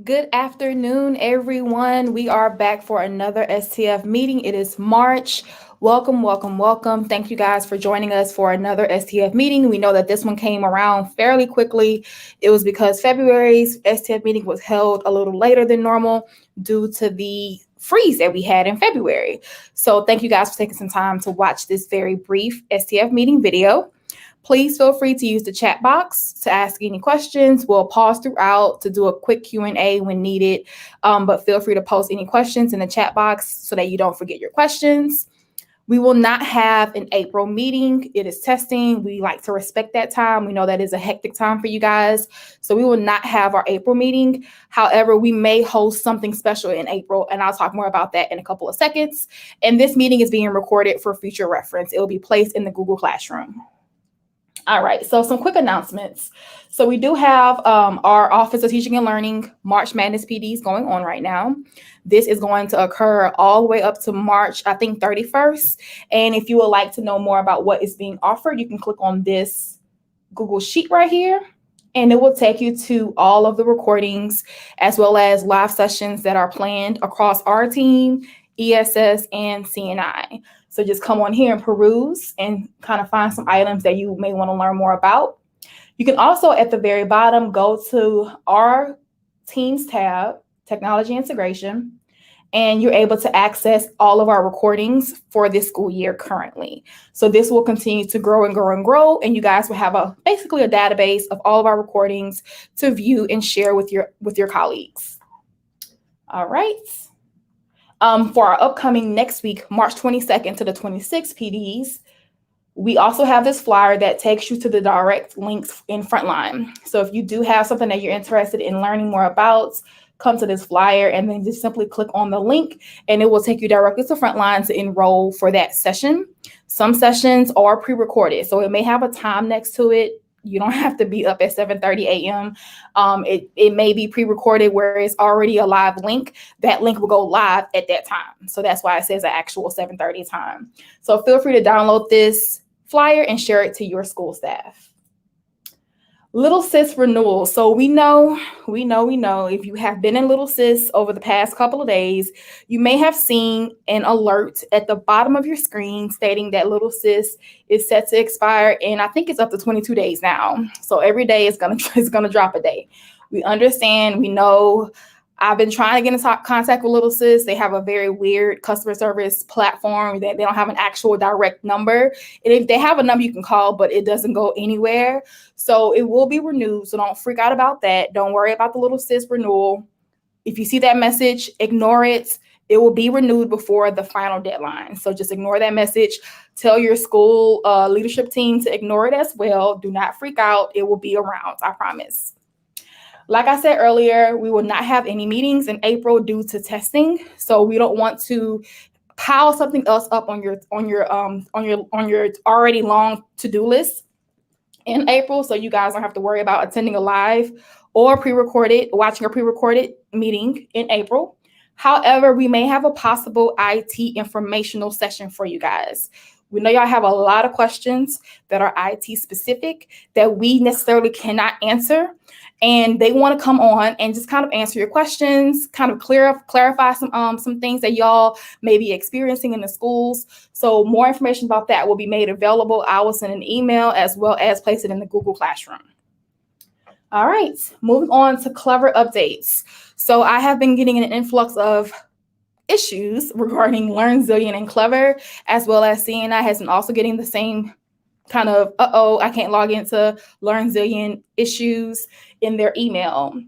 Good afternoon, everyone. We are back for another STF meeting. It is March. Welcome, welcome, welcome. Thank you guys for joining us for another STF meeting. We know that this one came around fairly quickly. It was because February's STF meeting was held a little later than normal due to the freeze that we had in February. So thank you guys for taking some time to watch this very brief STF meeting video. Please feel free to use the chat box to ask any questions. We'll pause throughout to do a quick Q&A when needed, but feel free to post any questions in the chat box so that you don't forget your questions. We will not have an April meeting. It is testing. We like to respect that time. We know that is a hectic time for you guys. So we will not have our April meeting. However, we may host something special in April, and I'll talk more about that in a couple of seconds. And this meeting is being recorded for future reference. It will be placed in the Google Classroom. All right, so some quick announcements. So we do have our Office of Teaching and Learning March Madness PDs going on right now. This is going to occur all the way up to March, I think, 31st. And if you would like to know more about what is being offered, you can click on this Google Sheet right here, and it will take you to all of the recordings as well as live sessions that are planned across our team, ESS, and CNI. So just come on here and peruse and kind of find some items that you may want to learn more about. You can also, at the very bottom, go to our Teams tab, Technology Integration, and you're able to access all of our recordings for this school year currently. So this will continue to grow and grow and grow, and you guys will have basically a database of all of our recordings to view and share with your colleagues. All right. For our upcoming next week, March 22nd to the 26th PDs, we also have this flyer that takes you to the direct links in Frontline. So if you do have something that you're interested in learning more about, come to this flyer and then just simply click on the link and it will take you directly to Frontline to enroll for that session. Some sessions are pre-recorded, so it may have a time next to it. You don't have to be up at 7:30 a.m. It may be pre-recorded where it's already a live link. That link will go live at that time. So that's why it says an actual 7:30 time. So feel free to download this flyer and share it to your school staff. Little Sis renewal. So we know, if you have been in Little Sis over the past couple of days, you may have seen an alert at the bottom of your screen stating that Little Sis is set to expire, and I think it's up to 22 days now. So every day is gonna drop a day. We understand, we know. I've been trying to get in contact with Little Sis. They have a very weird customer service platform that they don't have an actual direct number. And if they have a number you can call, but it doesn't go anywhere. So it will be renewed. So don't freak out about that. Don't worry about the Little Sis renewal. If you see that message, ignore it. It will be renewed before the final deadline. So just ignore that message. Tell your school leadership team to ignore it as well. Do not freak out. It will be around, I promise. Like I said earlier, we will not have any meetings in April due to testing. So we don't want to pile something else up on your already long to-do list in April. So you guys don't have to worry about attending a live or watching a pre-recorded meeting in April. However, we may have a possible IT informational session for you guys. We know y'all have a lot of questions that are IT specific that we necessarily cannot answer. And they want to come on and just kind of answer your questions, kind of clarify some things that y'all may be experiencing in the schools. So more information about that will be made available. I will send an email as well as place it in the Google Classroom. All right, moving on to Clever updates. So I have been getting an influx of issues regarding LearnZillion and Clever, as well as CNI has been also getting the same kind of, I can't log into LearnZillion issues in their email.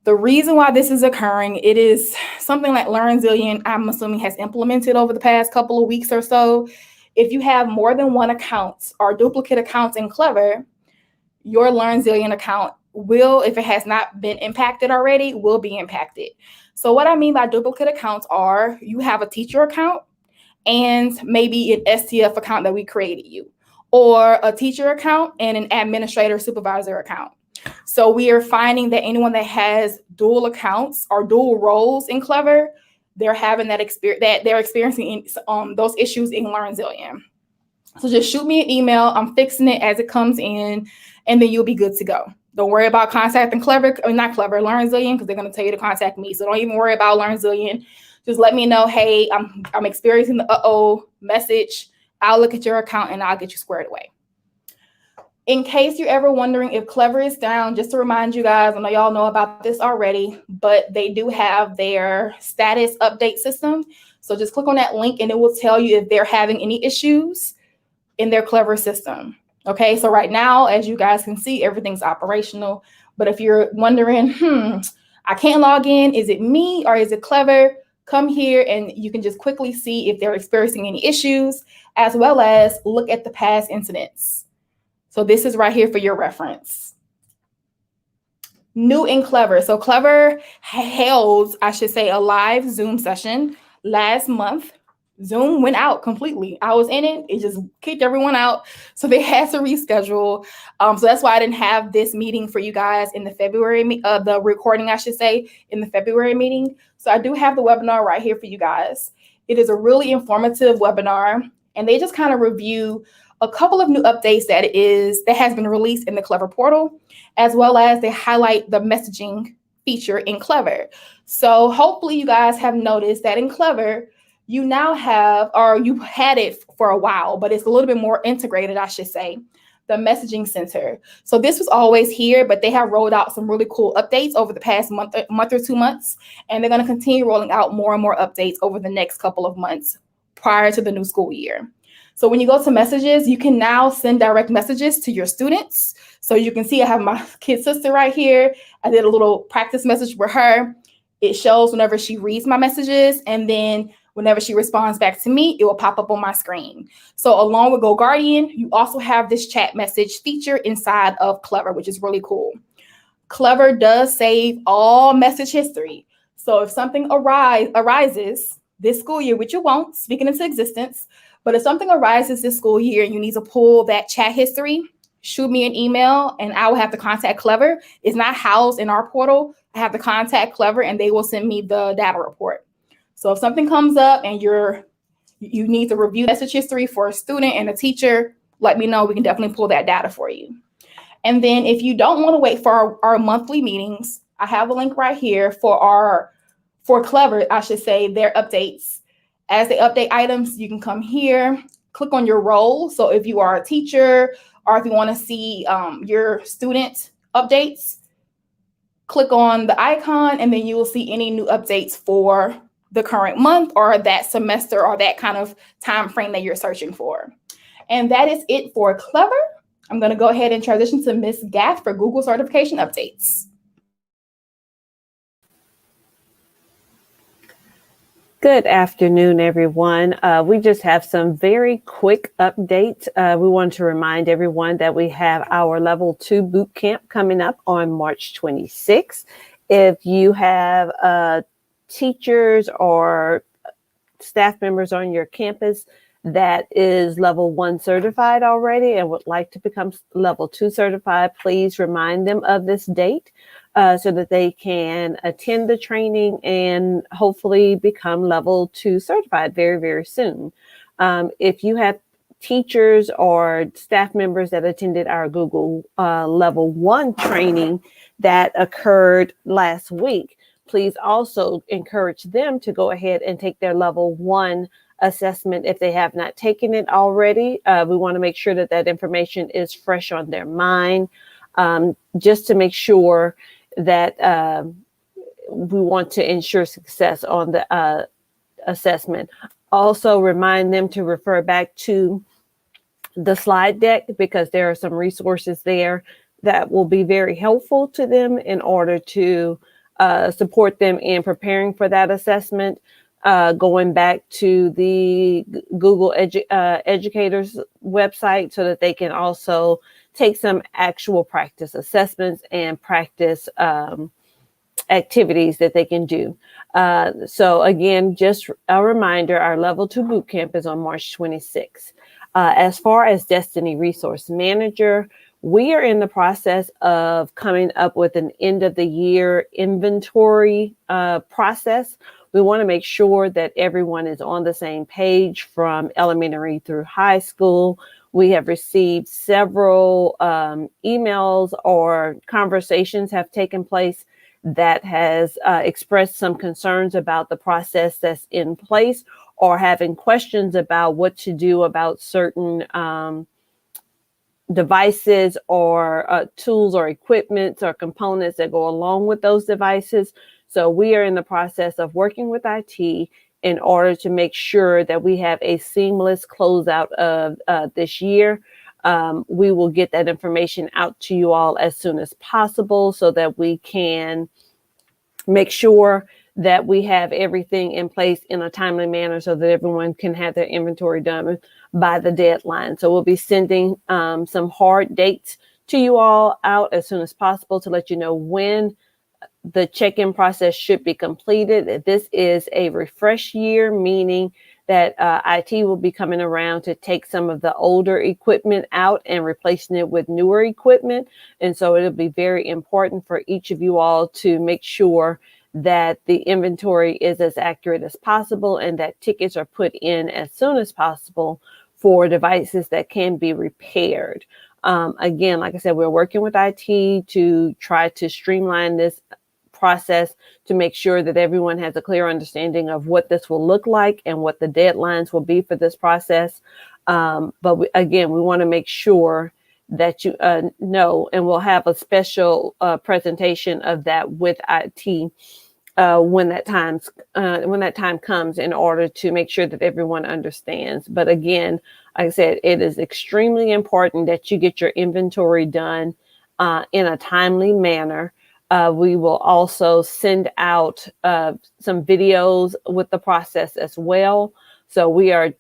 The reason why this is occurring, it is something like LearnZillion, I'm assuming, has implemented over the past couple of weeks or so. If you have more than one account or duplicate accounts in Clever, your LearnZillion account will, if it has not been impacted already, will be impacted. So what I mean by duplicate accounts are you have a teacher account and maybe an STF account that we created you, or a teacher account and an administrator supervisor account. So we are finding that anyone that has dual accounts or dual roles in Clever, they're having that they're experiencing those issues in LearnZillion. So just shoot me an email. I'm fixing it as it comes in, and then you'll be good to go. Don't worry about contacting Clever, or not Clever, LearnZillion, because they're going to tell you to contact me. So don't even worry about LearnZillion. Just let me know, hey, I'm experiencing the uh-oh message. I'll look at your account and I'll get you squared away. In case you're ever wondering if Clever is down, just to remind you guys, I know y'all know about this already, but they do have their status update system. So just click on that link and it will tell you if they're having any issues in their Clever system. Okay, so right now, as you guys can see, everything's operational. But if you're wondering, I can't log in, is it me or is it Clever? Come here and you can just quickly see if they're experiencing any issues, as well as look at the past incidents. So this is right here for your reference. New and Clever. So Clever held, I should say, a live Zoom session last month. Zoom went out completely. I was in it. It just kicked everyone out. So they had to reschedule. So that's why I didn't have this meeting for you guys in the February, the recording, I should say, in the February meeting. So I do have the webinar right here for you guys. It is a really informative webinar, and they just kind of review a couple of new updates that has been released in the Clever portal, as well as they highlight the messaging feature in Clever. So hopefully you guys have noticed that in Clever, you now have, or you had it for a while, but it's a little bit more integrated, I should say, the messaging center. So this was always here, but they have rolled out some really cool updates over the past month or 2 months, and they're going to continue rolling out more and more updates over the next couple of months prior to the new school year. So when you go to messages, you can now send direct messages to your students. So you can see I have my kid sister right here. I did a little practice message with her. It shows whenever she reads my messages, and then whenever she responds back to me, it will pop up on my screen. So along with Go Guardian, you also have this chat message feature inside of Clever, which is really cool. Clever does save all message history. So if something arises this school year, which it won't, speaking into existence, but if something arises this school year and you need to pull that chat history, shoot me an email and I will have to contact Clever. It's not housed in our portal. I have to contact Clever and they will send me the data report. So if something comes up and you need to review message history for a student and a teacher, let me know. We can definitely pull that data for you. And then if you don't want to wait for our monthly meetings, I have a link right here for Clever, I should say, their updates. As they update items, you can come here, click on your role. So if you are a teacher or if you want to see your student updates, click on the icon and then you will see any new updates for the current month or that semester or that kind of time frame that you're searching for. And that is it for Clever. I'm going to go ahead and transition to Ms. Gath for Google certification updates. Good afternoon, everyone. We just have some very quick updates. We want to remind everyone that we have our Level 2 boot camp coming up on March 26th. If you have teachers or staff members on your campus that is Level 1 certified already and would like to become Level 2 certified, please remind them of this date. So that they can attend the training and hopefully become Level 2 certified very, very soon. If you have teachers or staff members that attended our Google Level 1 training that occurred last week, please also encourage them to go ahead and take their Level 1 assessment if they have not taken it already. We want to make sure that that information is fresh on their mind, just to make sure that we want to ensure success on the assessment. Also remind them to refer back to the slide deck because there are some resources there that will be very helpful to them in order to support them in preparing for that assessment. Going back to the Google Educators website so that they can also take some actual practice assessments and practice activities that they can do. So again, just a reminder, our Level 2 bootcamp is on March 26th. As far as Destiny Resource Manager, we are in the process of coming up with an end of the year inventory process. We want to make sure that everyone is on the same page from elementary through high school. We have received several emails or conversations have taken place that has expressed some concerns about the process that's in place, or having questions about what to do about certain devices or tools or equipment or components that go along with those devices. So we are in the process of working with IT in order to make sure that we have a seamless closeout of this year. We will get that information out to you all as soon as possible so that we can make sure that we have everything in place in a timely manner so that everyone can have their inventory done by the deadline. So we'll be sending some hard dates to you all out as soon as possible to let you know when the check-in process should be completed. This is a refresh year, meaning that IT will be coming around to take some of the older equipment out and replacing it with newer equipment. And so it'll be very important for each of you all to make sure that the inventory is as accurate as possible and that tickets are put in as soon as possible for devices that can be repaired. Again, like I said, we're working with IT to try to streamline this process to make sure that everyone has a clear understanding of what this will look like and what the deadlines will be for this process. But we want to make sure that you know, and we'll have a special presentation of that with IT when that time comes, in order to make sure that everyone understands. But again, like I said, it is extremely important that you get your inventory done in a timely manner. We will also send out some videos with the process as well. So we are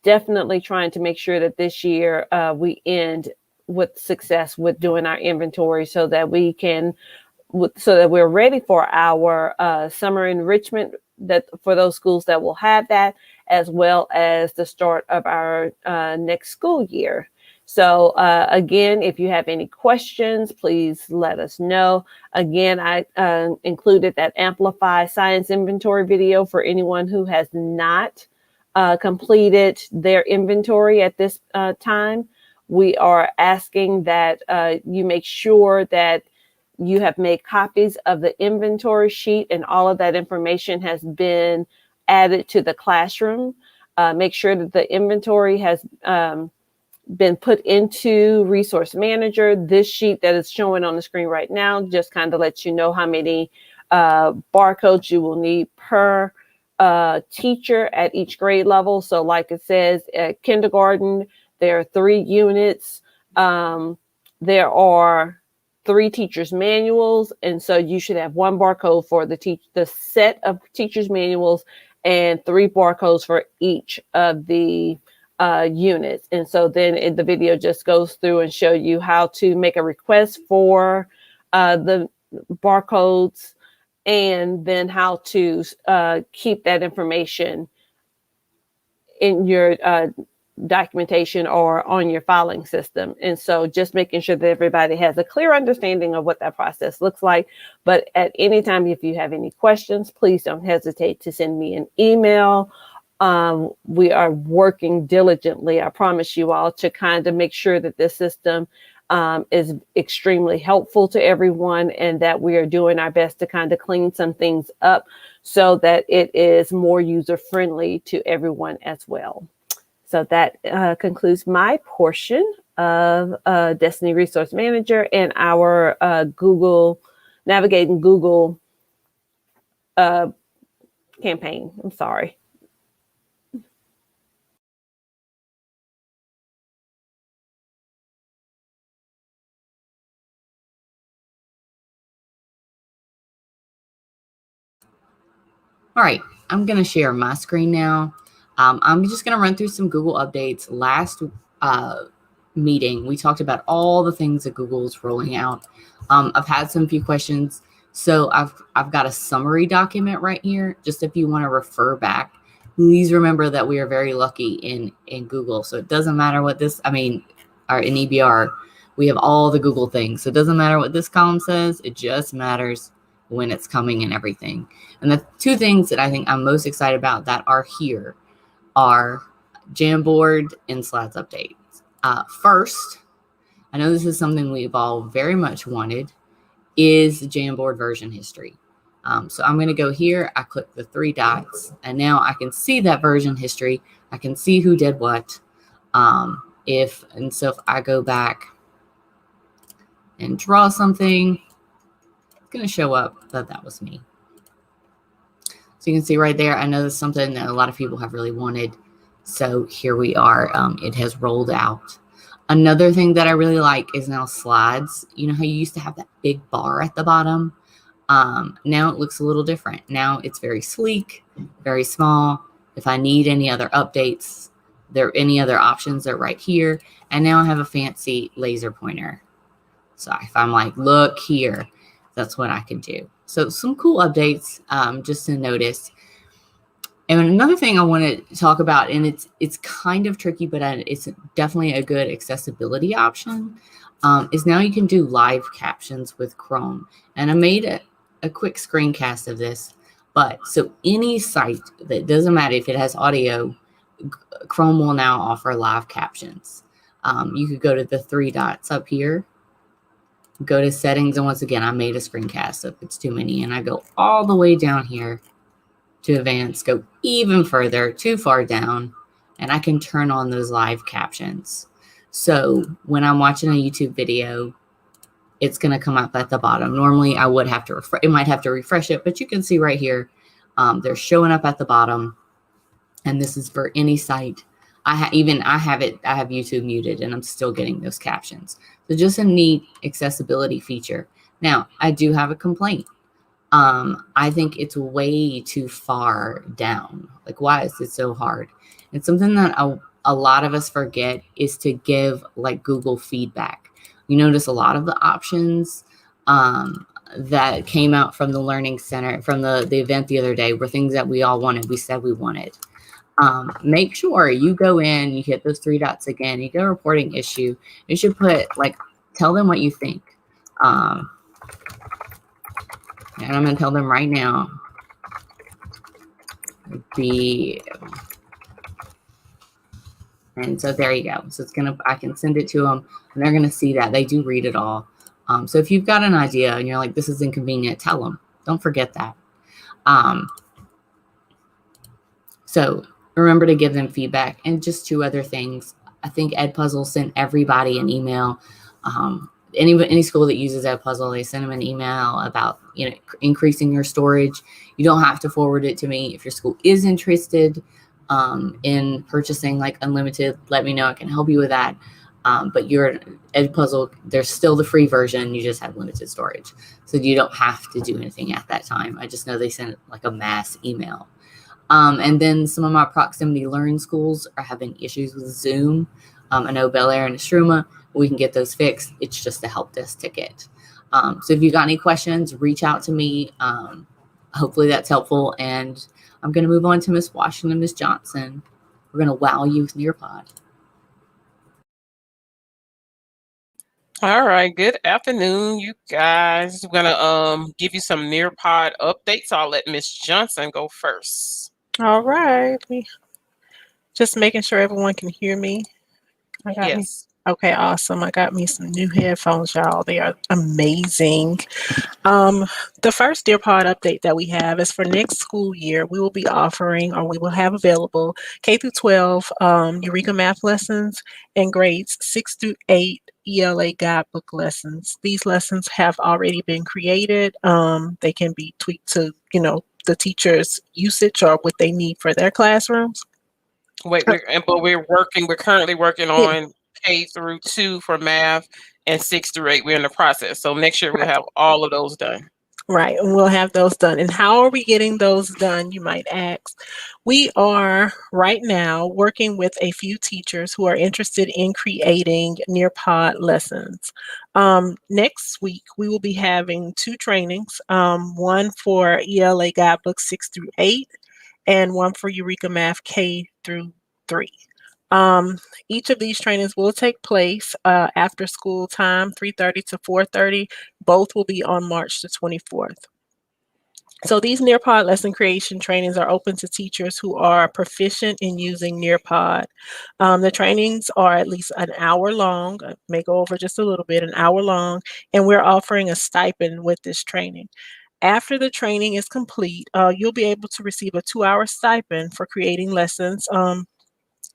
definitely trying to make sure that this year we end with success with doing our inventory so that we're ready for our summer enrichment, that for those schools that will have that, as well as the start of our next school year. So again, if you have any questions, please let us know. Again, I included that Amplify Science Inventory video for anyone who has not completed their inventory at this time. We are asking that you make sure that you have made copies of the inventory sheet and all of that information has been added to the classroom. Make sure that the inventory has been put into Resource Manager. This sheet that is showing on the screen right now just kind of lets you know how many barcodes you will need per teacher at each grade level. So like it says, at kindergarten, there are 3 units. There are 3 teachers' manuals, and so you should have 1 barcode for the set of teachers' manuals and 3 barcodes for each of the units. And so then the video just goes through and show you how to make a request for the barcodes, and then how to keep that information in your documentation or on your filing system. And so just making sure that everybody has a clear understanding of what that process looks like. But at any time, if you have any questions, please don't hesitate to send me an email. We are working diligently, I promise you all, to kind of make sure that this system is extremely helpful to everyone, and that we are doing our best to kind of clean some things up so that it is more user-friendly to everyone as well. So that concludes my portion of Destiny Resource Manager and our Navigating Google campaign. I'm sorry. All right, I'm going to share my screen now. I'm just going to run through some Google updates. Last meeting, we talked about all the things that Google's rolling out. I've had some few questions. So I've got a summary document right here, just if you want to refer back. Please remember that we are very lucky in Google. So it doesn't matter what or in EBR, we have all the Google things. So it doesn't matter what this column says. It just matters when it's coming and everything. And the 2 things that I think I'm most excited about that are here are Jamboard and Slides updates. First, I know this is something we've all very much wanted, is the Jamboard version history. So I'm going to go here. I click the 3 dots, and now I can see that version history. I can see who did what. So if I go back and draw something, it's going to show up that that was me. So you can see right there, I know that's something that a lot of people have really wanted. So here we are. It has rolled out. Another thing that I really like is now slides. You know how you used to have that big bar at the bottom? Now it looks a little different. Now it's very sleek, very small. If I need any other updates, any other options are right here. And now I have a fancy laser pointer. So if I'm like, look here, that's what I can do. So some cool updates just to notice. And another thing I want to talk about, and it's kind of tricky, but it's definitely a good accessibility option, is now you can do live captions with Chrome. And I made a quick screencast of this. But so any site that doesn't matter if it has audio, Chrome will now offer live captions. You could go to the 3 dots up here, go to settings, and once again, I made a screencast, so if it's too many, and I go all the way down here to advanced, go even further, too far down, and I can turn on those live captions. So when I'm watching a YouTube video, it's going to come up at the bottom. Normally, I would have to it might have to refresh it, but you can see right here, they're showing up at the bottom, and this is for any site. I have YouTube muted, and I'm still getting those captions. So just a neat accessibility feature. Now, I do have a complaint. I think it's way too far down. Like, why is it so hard? It's something that a lot of us forget is to give like Google feedback. You notice a lot of the options that came out from the Learning Center, from the event the other day, were things that we all wanted. We said we wanted. Make sure you go in, you hit those 3 dots again, you go reporting issue. You should put tell them what you think. And I'm going to tell them right now. And so there you go. So I can send it to them, and they're going to see that. They do read it all. So if you've got an idea and you're like, this is inconvenient, tell them. Don't forget that. So remember to give them feedback. And just 2 other things. I think Edpuzzle sent everybody an email. Any school that uses Edpuzzle, they send them an email about increasing your storage. You don't have to forward it to me. If your school is interested in purchasing unlimited, let me know. I can help you with that. But your Edpuzzle, there's still the free version. You just have limited storage, so you don't have to do anything at that time. I just know they sent a mass email. And then some of my proximity learn schools are having issues with Zoom. I know Bel Air and Estruma. We can get those fixed. It's just a help desk ticket. So if you got any questions, reach out to me. Hopefully that's helpful. And I'm going to move on to Miss Washington and Miss Johnson. We're going to wow you with Nearpod. All right. Good afternoon, you guys. We're going to give you some Nearpod updates. I'll let Miss Johnson go first. All right. Just making sure everyone can hear me. Yes. Okay, awesome. I got me some new headphones, y'all. They are amazing. The first Nearpod update that we have is for next school year. We will be offering, or we will have available, K through 12 Eureka math lessons and grades 6 through 8 ELA guidebook lessons. These lessons have already been created. They can be tweaked to, the teacher's usage or what they need for their classrooms. We're currently working on K through 2 for math and 6 through 8. We're in the process. So next year we'll have all of those done. Right, and we'll have those done. And how are we getting those done, you might ask? We are right now working with a few teachers who are interested in creating Nearpod lessons. Next week, we will be having 2 trainings, one for ELA guidebook 6 through 8 and one for Eureka Math K through 3. Each of these trainings will take place after school time, 3:30 to 4:30. Both will be on March the 24th. So these Nearpod lesson creation trainings are open to teachers who are proficient in using Nearpod. The trainings are at least an hour long, may go over just a little bit, an hour long, and we're offering a stipend with this training. After the training is complete, you'll be able to receive a 2-hour stipend for creating lessons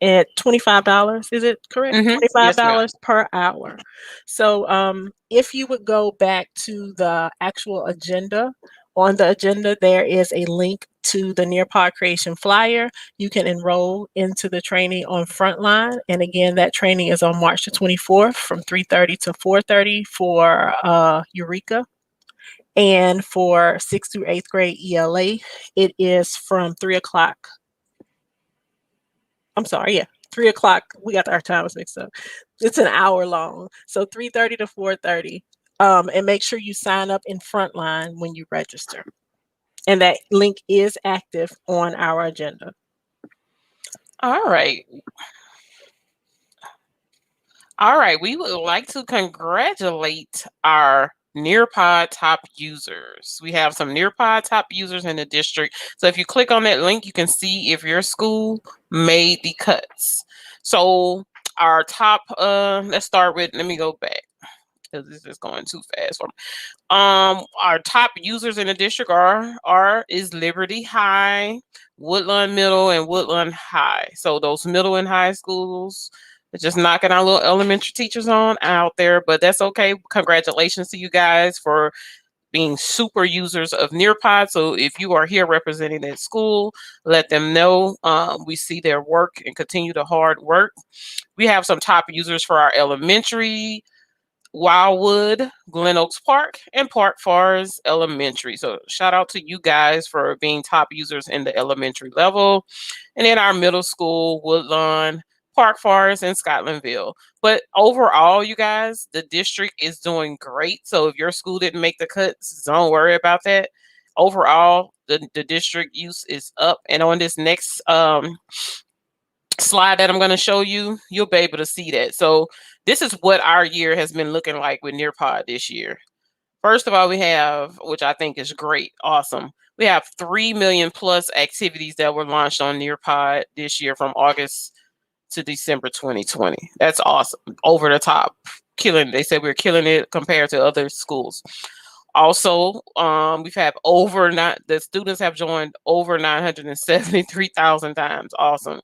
at $25. Is it correct? Yes, ma'am. $25 per hour. So if you would go back to the actual agenda, on the agenda, there is a link to the Nearpod Creation Flyer. You can enroll into the training on Frontline. And again, that training is on March the 24th from 3:30 to 4:30 for Eureka. And for 6th through 8th grade ELA, it is from 3 o'clock. I'm sorry, yeah, 3 o'clock. We got our times mixed up. It's an hour long. So 3:30 to 4:30. And make sure you sign up in Frontline when you register. And that link is active on our agenda. All right. All right. We would like to congratulate our Nearpod top users. We have some Nearpod top users in the district. So if you click on that link, you can see if your school made the cuts. So our top, let's start with, let me go back because this is going too fast for me. Our top users in the district is Liberty High, Woodland Middle, and Woodland High. So those middle and high schools, they're just knocking our little elementary teachers on out there, but that's okay. Congratulations to you guys for being super users of Nearpod. So if you are here representing that school, let them know we see their work and continue the hard work. We have some top users for our elementary: Wildwood, Glen Oaks Park, and Park Forest Elementary. So shout out to you guys for being top users in the elementary level. And then our middle school, Woodlawn, Park Forest, and Scotlandville. But overall, you guys, the district is doing great. So if your school didn't make the cuts, don't worry about that. Overall, the district use is up. And on this next slide that I'm going to show you, you'll be able to see that. So this is what our year has been looking like with Nearpod this year. First of all, we have, which I think is great, awesome, we have 3 million plus activities that were launched on Nearpod this year from August to December 2020. That's awesome. Over the top. Killing. They said we're killing it compared to other schools. Also, we've had the students have joined over 973,000 times. Awesome.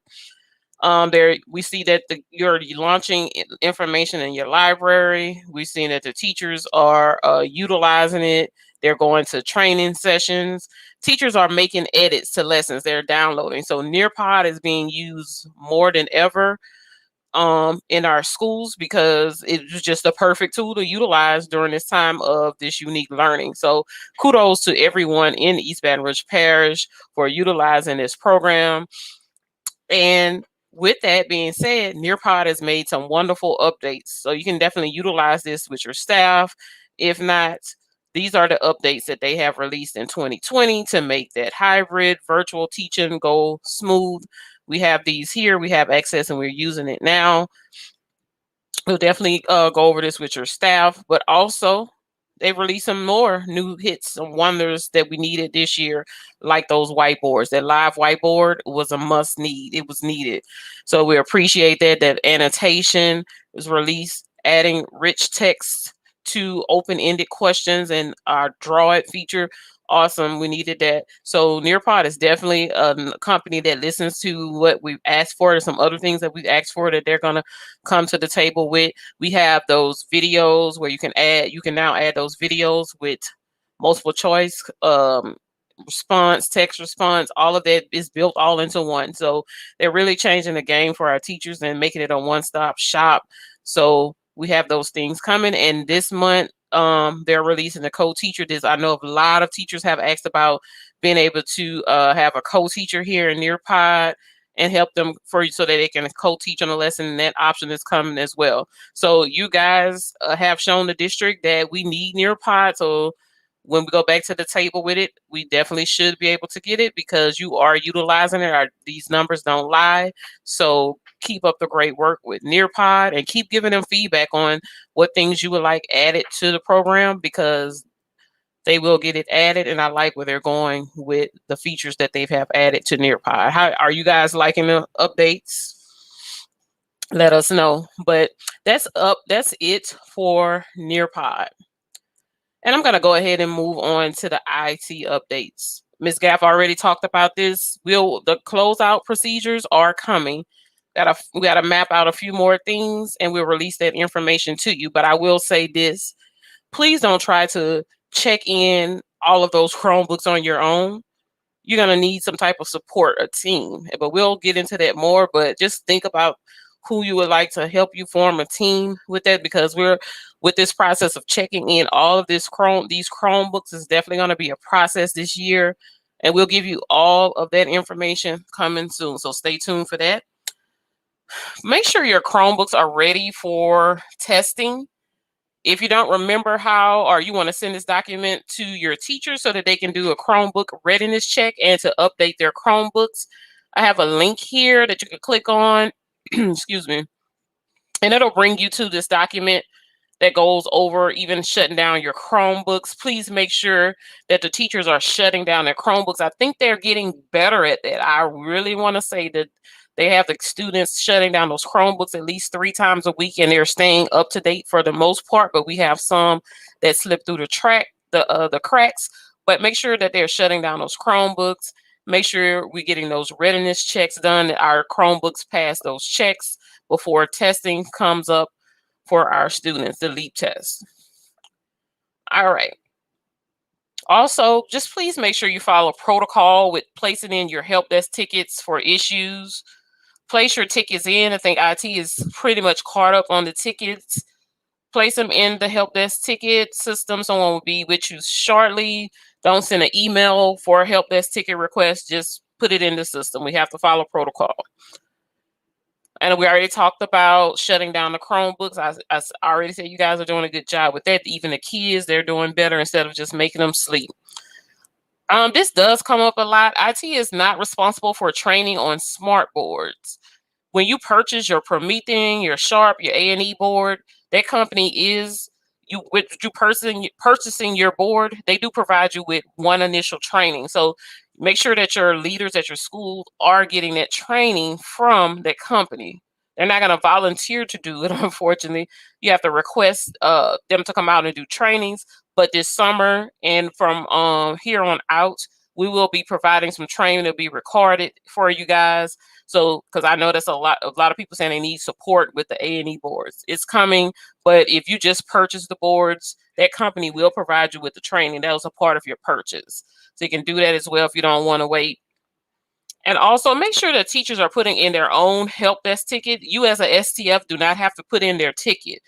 There we see that you're launching information in your library. We've seen that the teachers are utilizing it. They're going to training sessions. Teachers are making edits to lessons they're downloading. So Nearpod is being used more than ever in our schools because it was just a perfect tool to utilize during this time of this unique learning. So kudos to everyone in East Baton Rouge Parish for utilizing this program. And with that being said, Nearpod has made some wonderful updates. So you can definitely utilize this with your staff. If not, these are the updates that they have released in 2020 to make that hybrid virtual teaching go smooth. We have these here. We have access and we're using it now. We'll definitely go over this with your staff, but also they've released some more new hits, some wonders that we needed this year, like those whiteboards. That live whiteboard was a must need. It was needed. So we appreciate that. That annotation was released, adding rich text to open-ended questions and our draw it feature. Awesome. We needed that. So Nearpod is definitely a company that listens to what we've asked for. There's some other things that we've asked for that they're going to come to the table with. We have those videos where you can now add those videos with multiple choice, response, text response. All of that is built all into one. So they're really changing the game for our teachers and making it a one-stop shop. So we have those things coming. And this month, they're releasing the co-teacher. I know a lot of teachers have asked about being able to have a co-teacher here in Nearpod and help them so that they can co-teach on a lesson, and that option is coming as well. So you guys have shown the district that we need Nearpod. So when we go back to the table with it, we definitely should be able to get it because you are utilizing it. These numbers don't lie. So keep up the great work with Nearpod and keep giving them feedback on what things you would like added to the program, because they will get it added, and I like where they're going with the features that they've have added to Nearpod. How are you guys liking the updates? Let us know. But that's it for Nearpod. And I'm going to go ahead and move on to the IT updates. Ms. Gaff already talked about this. The closeout procedures are coming. We got to map out a few more things, and we'll release that information to you. But I will say this: please don't try to check in all of those Chromebooks on your own. You're going to need some type of support, a team. But we'll get into that more. But just think about who you would like to help you form a team with that, because we're with this process of checking in all of these Chromebooks is definitely going to be a process this year. And we'll give you all of that information coming soon. So stay tuned for that. Make sure your Chromebooks are ready for testing. If you don't remember how, or you want to send this document to your teacher so that they can do a Chromebook readiness check and to update their Chromebooks, I have a link here that you can click on, excuse me, and it'll bring you to this document that goes over even shutting down your Chromebooks. Please make sure that the teachers are shutting down their Chromebooks. I think they're getting better at that. I really want to say that they have the students shutting down those Chromebooks at least 3 times a week, and they're staying up to date for the most part. But we have some that slip through the cracks. But make sure that they're shutting down those Chromebooks. Make sure we're getting those readiness checks done, that our Chromebooks pass those checks before testing comes up for our students, the LEAP test. All right. Also, just please make sure you follow protocol with placing in your help desk tickets for issues. Place your tickets in. I think IT is pretty much caught up on the tickets. Place them in the help desk ticket system. Someone will be with you shortly. Don't send an email for a help desk ticket request. Just put it in the system. We have to follow protocol. And we already talked about shutting down the Chromebooks. I already said you guys are doing a good job with that. Even the kids, they're doing better instead of just making them sleep. This does come up a lot. IT is not responsible for training on smart boards. When you purchase your Promethean, your Sharp, your A&E board, that company is purchasing your board. They do provide you with one initial training. So make sure that your leaders at your school are getting that training from that company. They're not going to volunteer to do it, unfortunately. You have to request them to come out and do trainings. But this summer and from here on out, we will be providing some training that'll be recorded for you guys. So, because I know that's a lot of people saying they need support with the A&E boards. It's coming, but if you just purchase the boards, that company will provide you with the training. That was a part of your purchase. So you can do that as well if you don't want to wait. And also make sure that teachers are putting in their own help desk ticket. You as a STF do not have to put in their ticket.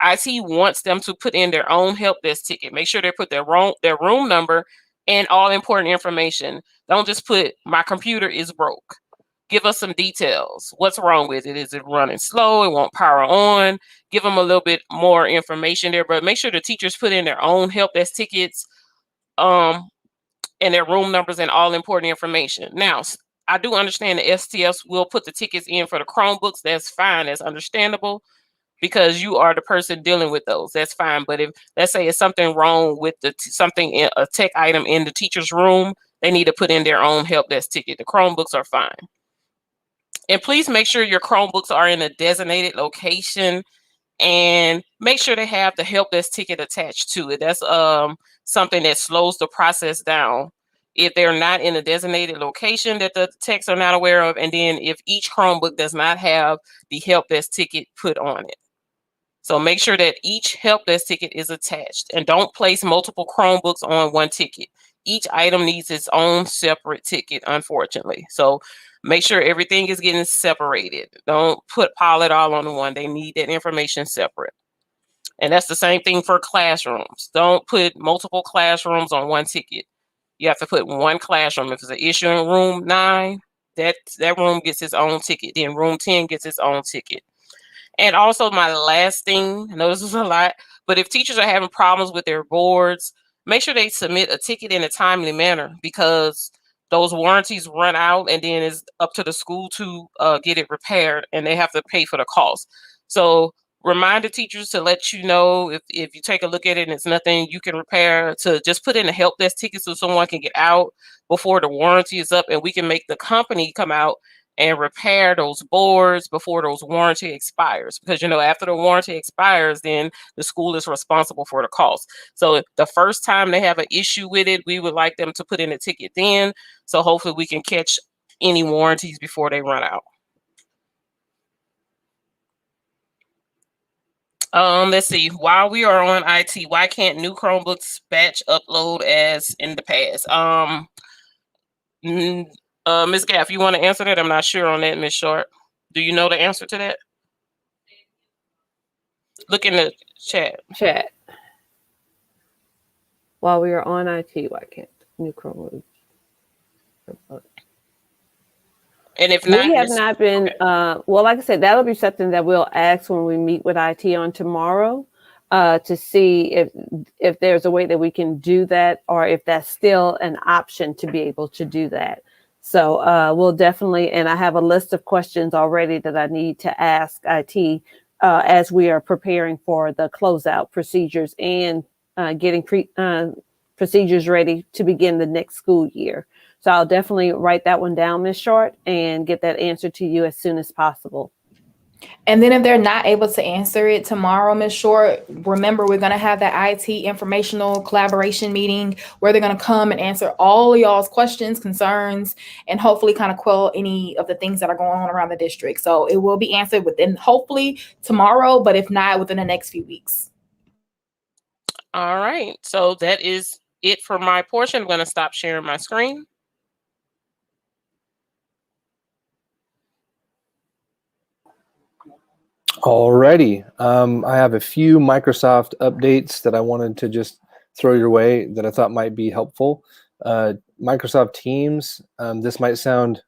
IT wants them to put in their own help desk ticket. Make sure they put their room number and all important information. Don't just put my computer is broke. Give us some details. What's wrong with it? Is it running slow? It won't power on? Give them a little bit more information there, but make sure the teachers put in their own help desk tickets and their room numbers and all important information. Now, I do understand the STFs will put the tickets in for the Chromebooks. That's fine. That's understandable because you are the person dealing with those. That's fine. But if, let's say, it's something wrong with a tech item in the teacher's room, they need to put in their own help desk ticket. The Chromebooks are fine. And please make sure your Chromebooks are in a designated location and make sure they have the help desk ticket attached to it. That's something that slows the process down. If they're not in a designated location that the techs are not aware of, and then if each Chromebook does not have the help desk ticket put on it. So make sure that each help desk ticket is attached and don't place multiple Chromebooks on one ticket. Each item needs its own separate ticket, unfortunately. So make sure everything is getting separated. Don't pile it all on one. They need that information separate. And that's the same thing for classrooms. Don't put multiple classrooms on one ticket. You have to put one classroom. If it's an issue in room 9, that room gets its own ticket. Then room 10 gets its own ticket. And also my last thing, I know this is a lot, but if teachers are having problems with their boards, make sure they submit a ticket in a timely manner because those warranties run out and then it's up to the school to get it repaired and they have to pay for the cost. So remind the teachers to let you know if you take a look at it and it's nothing you can repair, to just put in a help desk ticket so someone can get out before the warranty is up, and we can make the company come out and repair those boards before those warranty expires. Because, after the warranty expires, then the school is responsible for the cost. So if the first time they have an issue with it, we would like them to put in a ticket then. So hopefully we can catch any warranties before they run out. Let's see. While we are on IT, why can't new Chromebooks batch upload as in the past? Ms. Gaff, you want to answer that? I'm not sure on that, Ms. Short. Do you know the answer to that? Look in the chat. While we are on IT, why can't new Chromebooks? And if not, we have not been, okay. Well, like I said, that'll be something that we'll ask when we meet with IT on tomorrow to see if there's a way that we can do that, or if that's still an option to be able to do that. So we'll definitely, and I have a list of questions already that I need to ask IT as we are preparing for the closeout procedures and getting procedures ready to begin the next school year. So I'll definitely write that one down, Ms. Short, and get that answer to you as soon as possible. And then if they're not able to answer it tomorrow, Ms. Short, remember we're going to have that IT informational collaboration meeting where they're going to come and answer all of y'all's questions, concerns, and hopefully kind of quell any of the things that are going on around the district. So it will be answered within hopefully tomorrow, but if not, within the next few weeks. All right. So that is it for my portion. I'm going to stop sharing my screen. Alrighty, I have a few Microsoft updates that I wanted to just throw your way that I thought might be helpful. Microsoft Teams, this might sound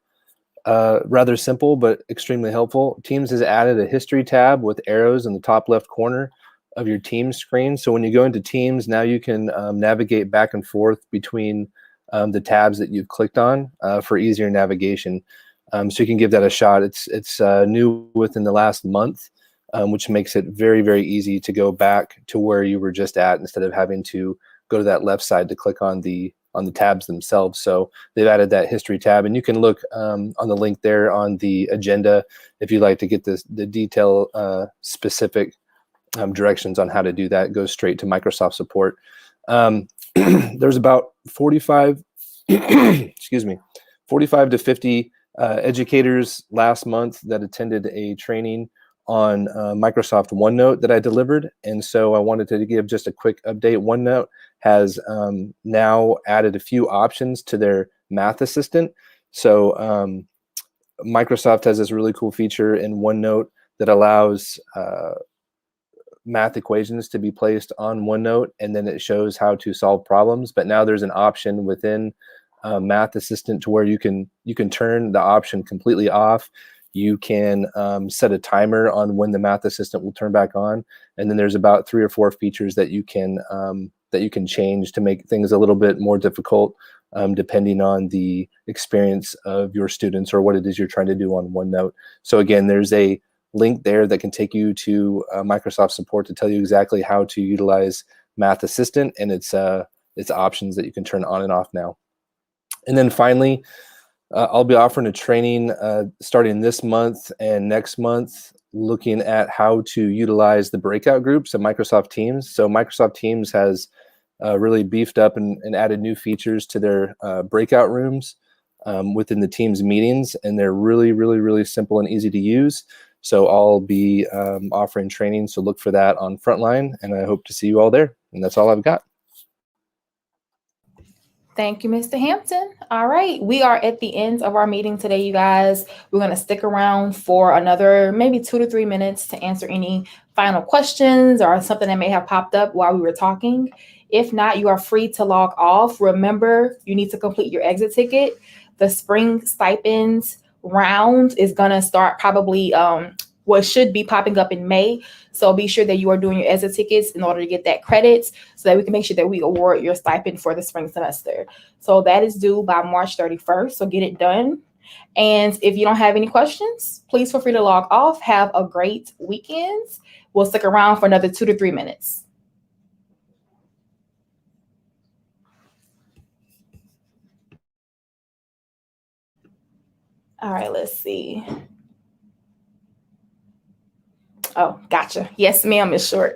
rather simple, but extremely helpful. Teams has added a history tab with arrows in the top left corner of your Teams screen. So when you go into Teams, now you can navigate back and forth between the tabs that you've clicked on for easier navigation. So you can give that a shot. It's new within the last month. Which makes it very, very easy to go back to where you were just at instead of having to go to that left side to click on the tabs themselves. So they've added that history tab, and you can look on the link there on the agenda if you'd like to get the detail specific directions on how to do that. It goes straight to Microsoft support. There's about 45 excuse me, 45 to 50 educators last month that attended a training on Microsoft OneNote that I delivered. And so I wanted to give just a quick update. OneNote has now added a few options to their math assistant. So Microsoft has this really cool feature in OneNote that allows math equations to be placed on OneNote, and then it shows how to solve problems. But now there's an option within Math Assistant to where you can turn the option completely off. You can set a timer on when the Math Assistant will turn back on, and then there's about 3 or 4 features that you can change to make things a little bit more difficult, depending on the experience of your students or what it is you're trying to do on OneNote. So again, there's a link there that can take you to Microsoft support to tell you exactly how to utilize Math Assistant and its options that you can turn on and off now. And then finally, I'll be offering a training starting this month and next month, looking at how to utilize the breakout groups of Microsoft Teams. So Microsoft Teams has really beefed up and added new features to their breakout rooms within the Teams meetings, and they're really, really, really simple and easy to use. So I'll be offering training, so look for that on Frontline, and I hope to see you all there. And that's all I've got. Thank you, Mr. Hampton. All right, we are at the end of our meeting today, you guys. We're going to stick around for another maybe 2 to 3 minutes to answer any final questions or something that may have popped up while we were talking. If not, you are free to log off. Remember, you need to complete your exit ticket. The spring stipends round is going to start probably what should be popping up in May. So be sure that you are doing your exit tickets in order to get that credit so that we can make sure that we award your stipend for the spring semester. So that is due by March 31st. So get it done. And if you don't have any questions, please feel free to log off. Have a great weekend. We'll stick around for another 2 to 3 minutes. All right, let's see. Oh, gotcha. Yes, ma'am is short.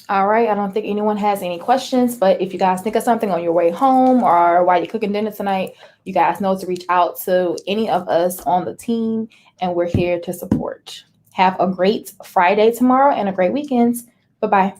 All right, I don't think anyone has any questions, but if you guys think of something on your way home or while you're cooking dinner tonight, you guys know to reach out to any of us on the team, and we're here to support. Have a great Friday tomorrow and a great weekend. Bye-bye.